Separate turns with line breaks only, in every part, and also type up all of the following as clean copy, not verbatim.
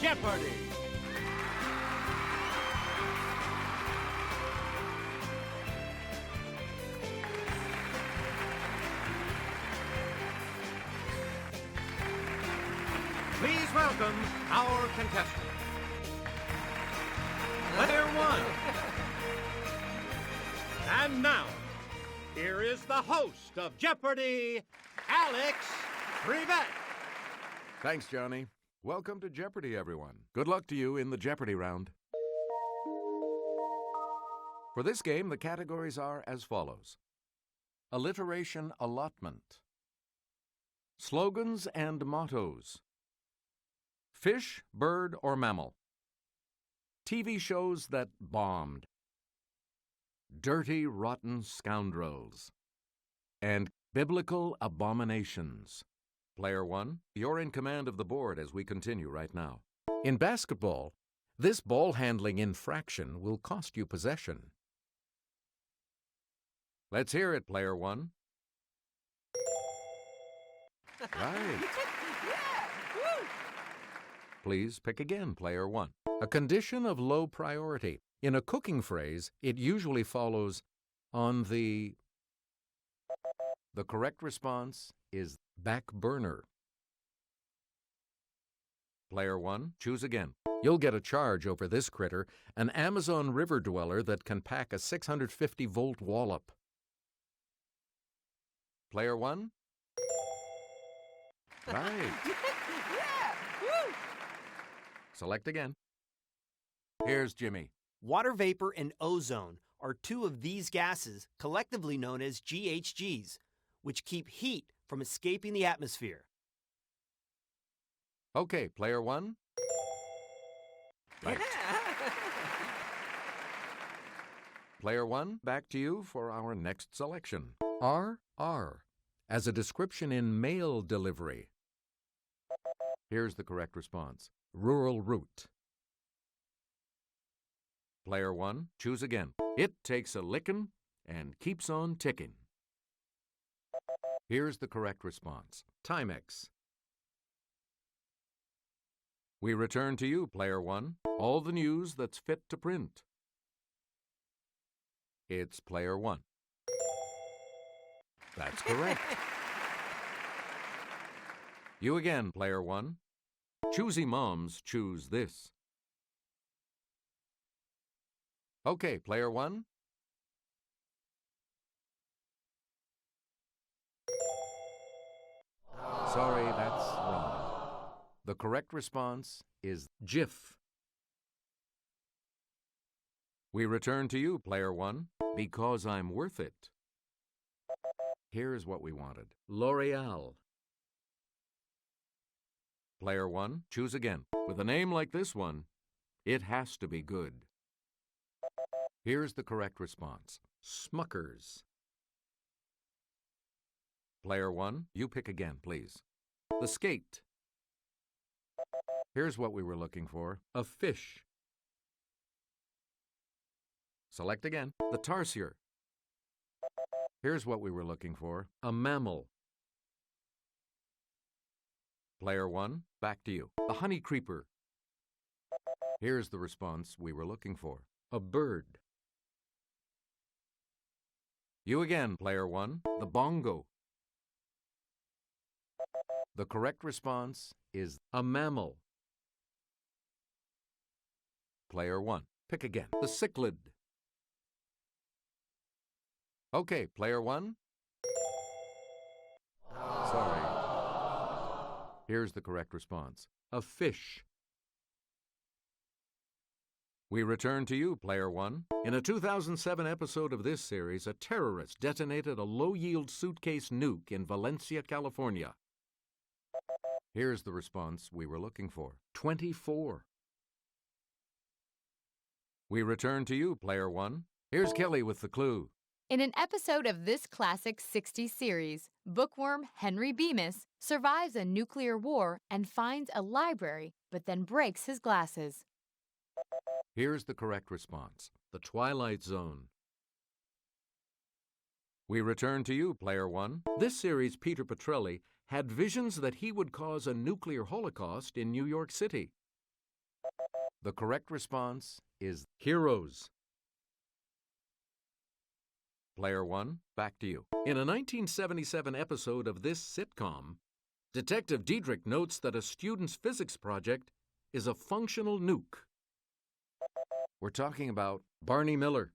Jeopardy! Please welcome our contestant. Player one. And now, here is the host of Jeopardy, Alex Brevet.
Thanks, Johnny. Welcome to Jeopardy, everyone. Good luck to you in the Jeopardy round. For this game, the categories are as follows: alliteration allotment, slogans and mottos, fish, bird, or mammal, TV shows that bombed, dirty, rotten scoundrels, and biblical abominations. Player one, you're in command of the board as we continue right now. In basketball, this ball handling infraction will cost you possession. Let's hear it, player one. Right. Please pick again, player one. A condition of low priority. In a cooking phrase, it usually follows on the... The correct response is back burner. Player one, choose again. You'll get a charge over this critter, an Amazon river dweller that can pack a 650-volt wallop. Player one? Right. Select again. Here's Jimmy.
Water vapor and ozone are two of these gases, collectively known as GHGs, which keep heat from escaping the atmosphere.
Okay, player one. Right. Player one, back to you for our next selection. RR, as a description in mail delivery. Here's the correct response. Rural route. Player one, choose again. It takes a lickin' and keeps on ticking. Here's the correct response. Timex. We return to you, player one. All the news that's fit to print. It's player one. That's correct. You again, player one. Choosy moms choose this. Okay, player one. Sorry, that's wrong. The correct response is GIF. We return to you, player one, because I'm worth it. Here's what we wanted. L'Oreal. Player one, choose again. With a name like this one, it has to be good. Here's the correct response. Smuckers. Player one, you pick again, please. The skate. Here's what we were looking for. A fish. Select again. The tarsier. Here's what we were looking for. A mammal. Player one, back to you. The honey creeper. Here's the response we were looking for. A bird. You again, player one. The bongo. The correct response is a mammal. Player one, pick again. The cichlid. Okay, player one. Sorry. Here's the correct response. A fish. We return to you, player one. In a 2007 episode of this series, a terrorist detonated a low-yield suitcase nuke in Valencia, California. Here's the response we were looking for. 24. We return to you, player one. Here's Kelly with the clue.
In an episode of this classic 60s series, bookworm Henry Bemis survives a nuclear war and finds a library, but then breaks his glasses.
Here's the correct response. The Twilight Zone. We return to you, player one. This series, Peter Petrelli had visions that he would cause a nuclear holocaust in New York City. The correct response is heroes. Player 1, back to you. In a 1977 episode of this sitcom, Detective Diedrich notes that a student's physics project is a functional nuke. We're talking about Barney Miller.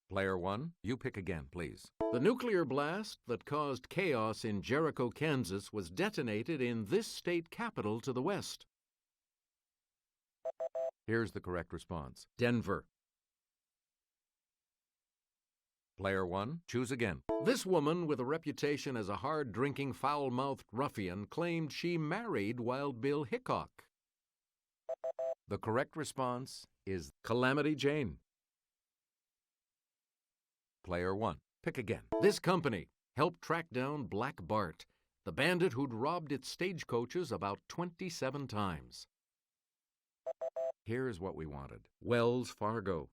Player 1, you pick again, please. The nuclear blast that caused chaos in Jericho, Kansas was detonated in this state capital to the west. Here's the correct response. Denver. Player 1, choose again. This woman with a reputation as a hard-drinking, foul-mouthed ruffian claimed she married Wild Bill Hickok. The correct response is Calamity Jane. Player 1, pick again. This company helped track down Black Bart, the bandit who'd robbed its stagecoaches about 27 times. Here's what we wanted. Wells Fargo.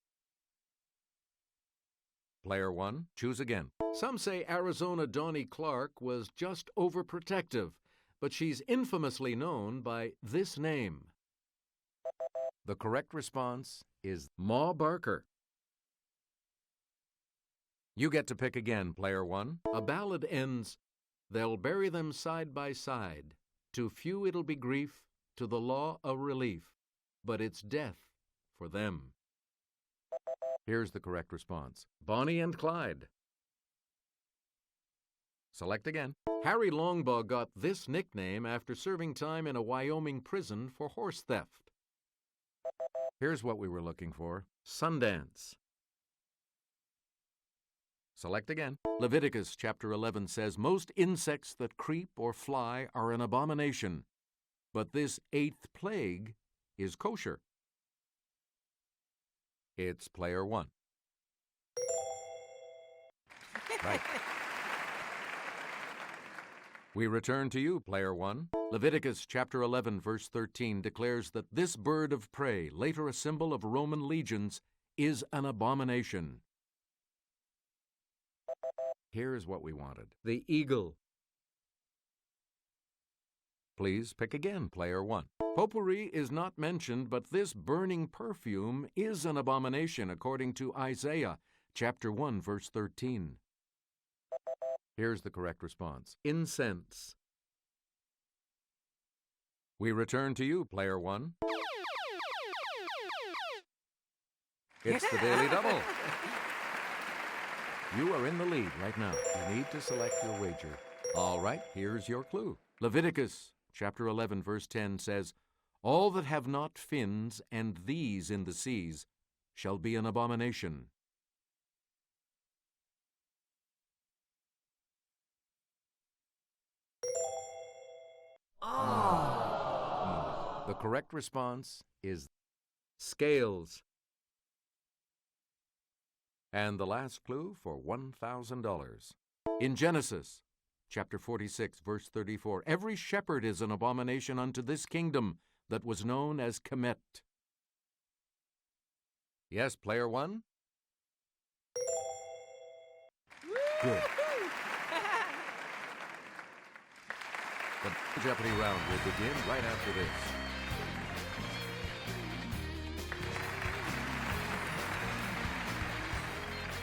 Player 1, choose again. Some say Arizona Donnie Clark was just overprotective, but she's infamously known by this name. The correct response is Ma Barker. You get to pick again, Player 1. A ballad ends, "They'll bury them side by side. To few it'll be grief, to the law a relief, but it's death for them." Here's the correct response. Bonnie and Clyde. Select again. Harry Longbaugh got this nickname after serving time in a Wyoming prison for horse theft. Here's what we were looking for. Sundance. Select again. Leviticus chapter 11 says, "Most insects that creep or fly are an abomination, but this 8th plague is kosher." It's Player 1. Right. We return to you, Player 1. Leviticus chapter 11, verse 13 declares that this bird of prey, later a symbol of Roman legions, is an abomination. Here's what we wanted. The eagle. Please pick again, Player 1. Potpourri is not mentioned, but this burning perfume is an abomination according to Isaiah chapter 1, verse 13. Here's the correct response. Incense. We return to you, Player 1. It's the Daily Double. You are in the lead right now. You need to select your wager. All right, here's your clue. Leviticus chapter 11, verse 10 says, "All that have not fins and these in the seas shall be an abomination." The correct response is scales. And the last clue for $1,000. In Genesis chapter 46, verse 34, every shepherd is an abomination unto this kingdom that was known as Kemet. Yes, Player 1? Good. The Jeopardy round will begin right after this.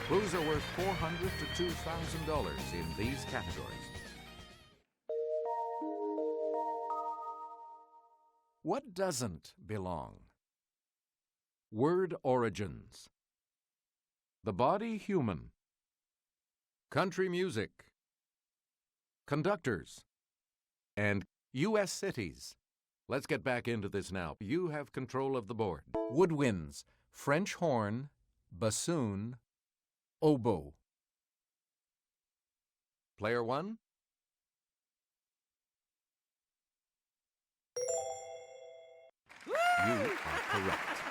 Clues are worth $400 to $2,000 in these categories. What doesn't belong? Word origins. The body human. Country music. Conductors. And U.S. cities. Let's get back into this now. You have control of the board. Woodwinds, French horn, bassoon, oboe. Player 1? You are correct.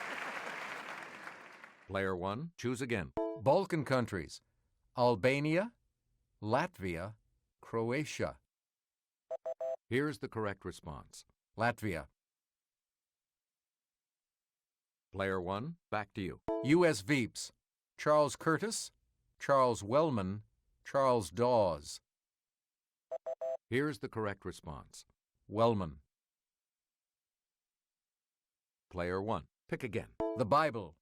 Player 1, choose again. Balkan countries, Albania, Latvia, Croatia. Here's the correct response. Latvia. Player 1, back to you. U.S. Veeps, Charles Curtis, Charles Wellman, Charles Dawes. Here's the correct response. Wellman. Player 1. Pick again. The Bible.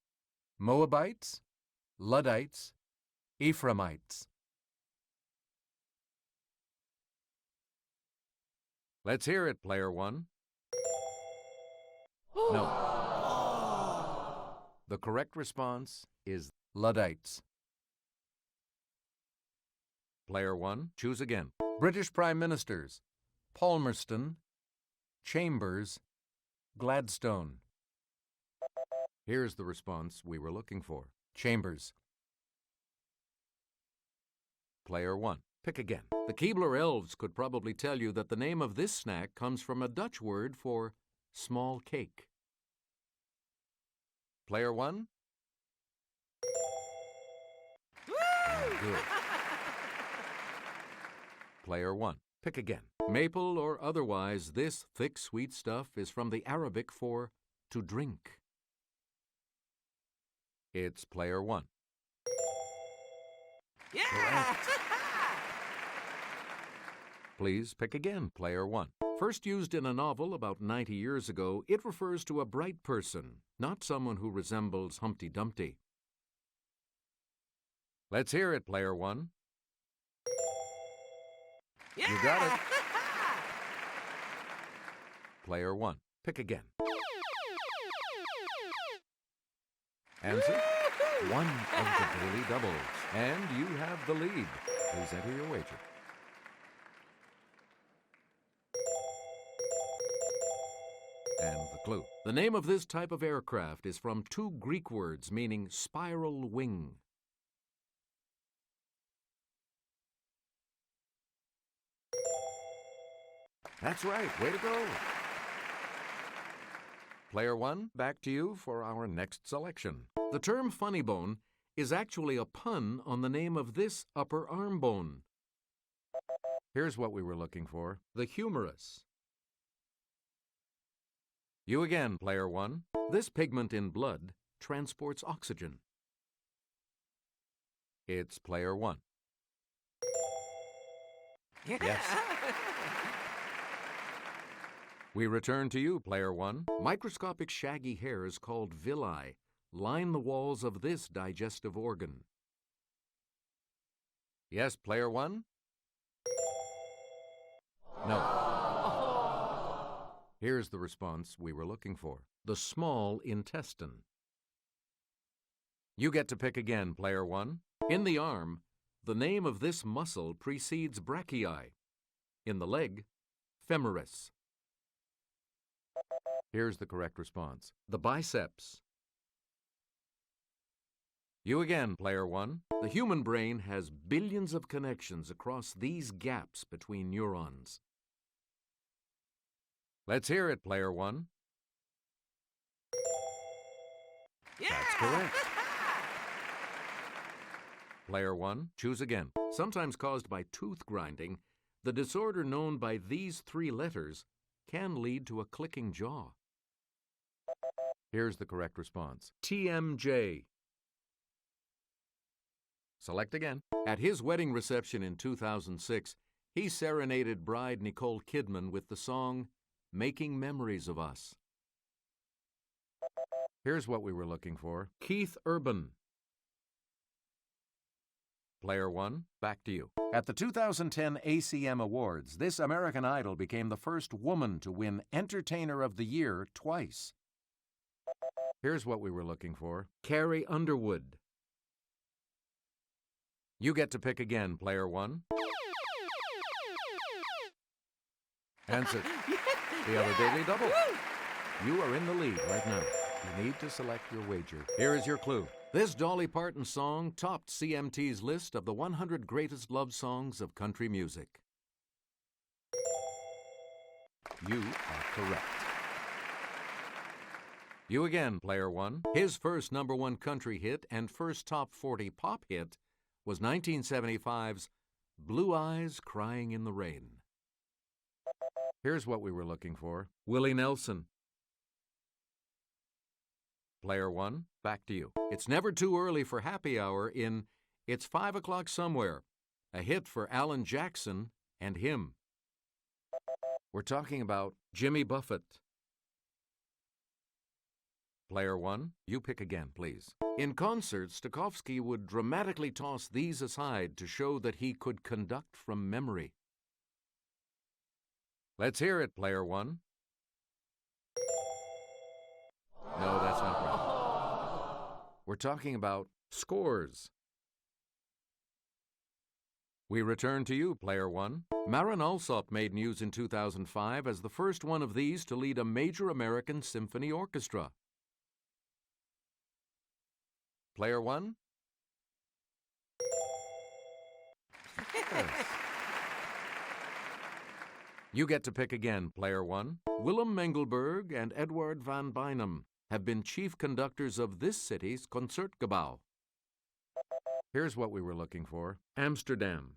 Moabites, Luddites, Ephraimites. Let's hear it, Player 1. No. The correct response is Luddites. Player 1, choose again. British Prime Ministers. Palmerston, Chambers, Gladstone. Here's the response we were looking for. Chambers. Player 1. Pick again. The Keebler elves could probably tell you that the name of this snack comes from a Dutch word for small cake. Player 1. Good. Player 1. Pick again. Maple or otherwise, this thick, sweet stuff is from the Arabic for to drink. It's Player 1.
Yeah!
Correct. Please pick again, Player 1. First used in a novel about 90 years ago, it refers to a bright person, not someone who resembles Humpty Dumpty. Let's hear it, Player 1.
Yeah!
You got it. Player 1. Pick again. Answer? One of the daily doubles. And you have the lead. Please enter your wager. And the clue. The name of this type of aircraft is from two Greek words meaning spiral wing. That's right. Way to go. Player 1, back to you for our next selection. The term funny bone is actually a pun on the name of this upper arm bone. Here's what we were looking for. The humerus. You again, Player 1. This pigment in blood transports oxygen. It's Player 1. Yes. We return to you, Player 1. Microscopic shaggy hairs called villi line the walls of this digestive organ. Yes, Player 1? No. Here's the response we were looking for. The small intestine. You get to pick again, Player 1. In the arm, the name of this muscle precedes brachii. In the leg, femoris. Here's the correct response. The biceps. You again, Player 1. The human brain has billions of connections across these gaps between neurons. Let's hear it, Player 1.
Yeah!
That's correct. Player 1, choose again. Sometimes caused by tooth grinding, the disorder known by these three letters can lead to a clicking jaw. Here's the correct response. TMJ. Select again. At his wedding reception in 2006, he serenaded bride Nicole Kidman with the song Making Memories of Us. Here's what we were looking for. Keith Urban. Player 1, back to you. At the 2010 ACM Awards, this American Idol became the first woman to win Entertainer of the Year twice. Here's what we were looking for. Carrie Underwood. You get to pick again, Player 1. Answer. The other daily double. You are in the lead right now. You need to select your wager. Here is your clue. This Dolly Parton song topped CMT's list of the 100 greatest love songs of country music. You are correct. You again, Player 1. His first #1 country hit and first top 40 pop hit was 1975's Blue Eyes Crying in the Rain. Here's what we were looking for. Willie Nelson. Player 1, back to you. It's never too early for happy hour in It's 5 o'clock somewhere, a hit for Alan Jackson and him. We're talking about Jimmy Buffett. Player 1. You pick again, please. In concert, Stokowski would dramatically toss these aside to show that he could conduct from memory. Let's hear it, Player 1. No, that's not right. We're talking about scores. We return to you, Player 1. Marin Alsop made news in 2005 as the first one of these to lead a major American symphony orchestra. Player 1? Yes. You get to pick again, Player 1. Willem Mengelberg and Edward van Beinum have been chief conductors of this city's Concertgebouw. Here's what we were looking for. Amsterdam.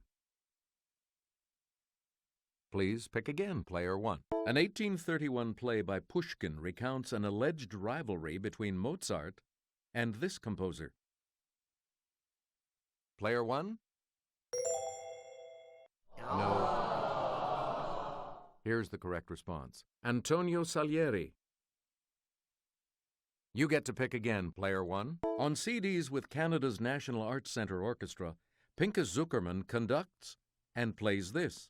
Please pick again, Player 1. An 1831 play by Pushkin recounts an alleged rivalry between Mozart and this composer. Player 1? No. Here's the correct response. Antonio Salieri. You get to pick again, Player 1. On CDs with Canada's National Arts Centre Orchestra, Pinchas Zuckerman conducts and plays this.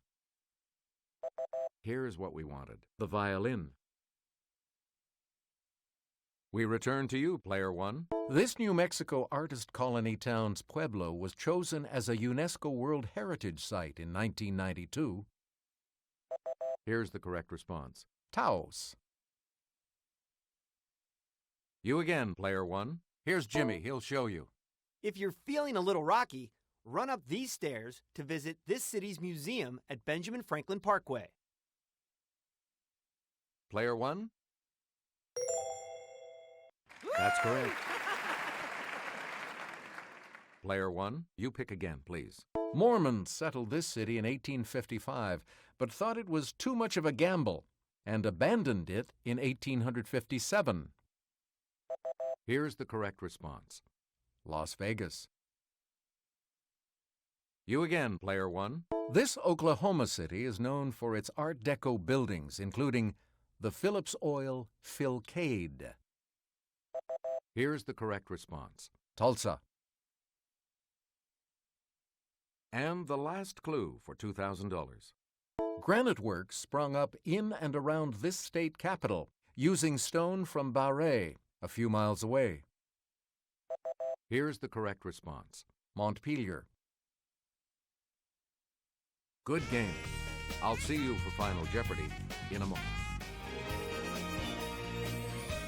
Here's what we wanted. The violin. We return to you, Player 1. This New Mexico artist colony town's pueblo was chosen as a UNESCO World Heritage Site in 1992. Here's the correct response. Taos. You again, Player 1. Here's Jimmy. He'll show you.
If you're feeling a little rocky, run up these stairs to visit this city's museum at Benjamin Franklin Parkway.
Player 1? That's correct. Player 1, you pick again, please. Mormons settled this city in 1855, but thought it was too much of a gamble and abandoned it in 1857. Here's the correct response. Las Vegas. You again, Player 1. This Oklahoma city is known for its Art Deco buildings, including the Phillips Oil Philcade. Here's the correct response. Tulsa. And the last clue for $2,000. Granite works sprung up in and around this state capital, using stone from Barre, a few miles away. Here's the correct response. Montpelier. Good game. I'll see you for Final Jeopardy in a moment.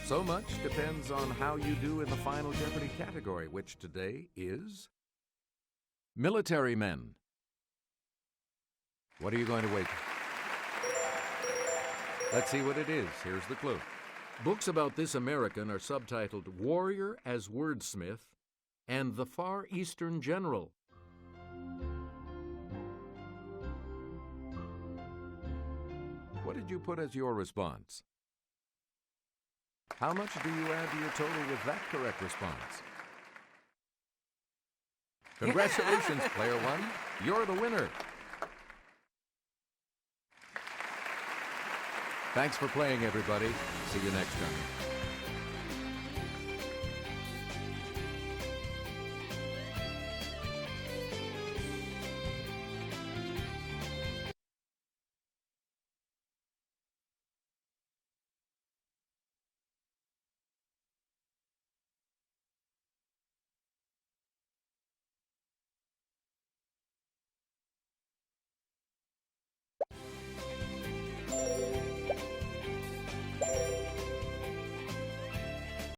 So much depends on how you do in the Final Jeopardy category, which today is military men. What are you going to wait? Let's see what it is. Here's the clue. Books about this American are subtitled Warrior as Wordsmith and The Far Eastern General. What did you put as your response? How much do you add to your total with that correct response? Congratulations, Player 1. You're the winner. Thanks for playing, everybody. See you next time.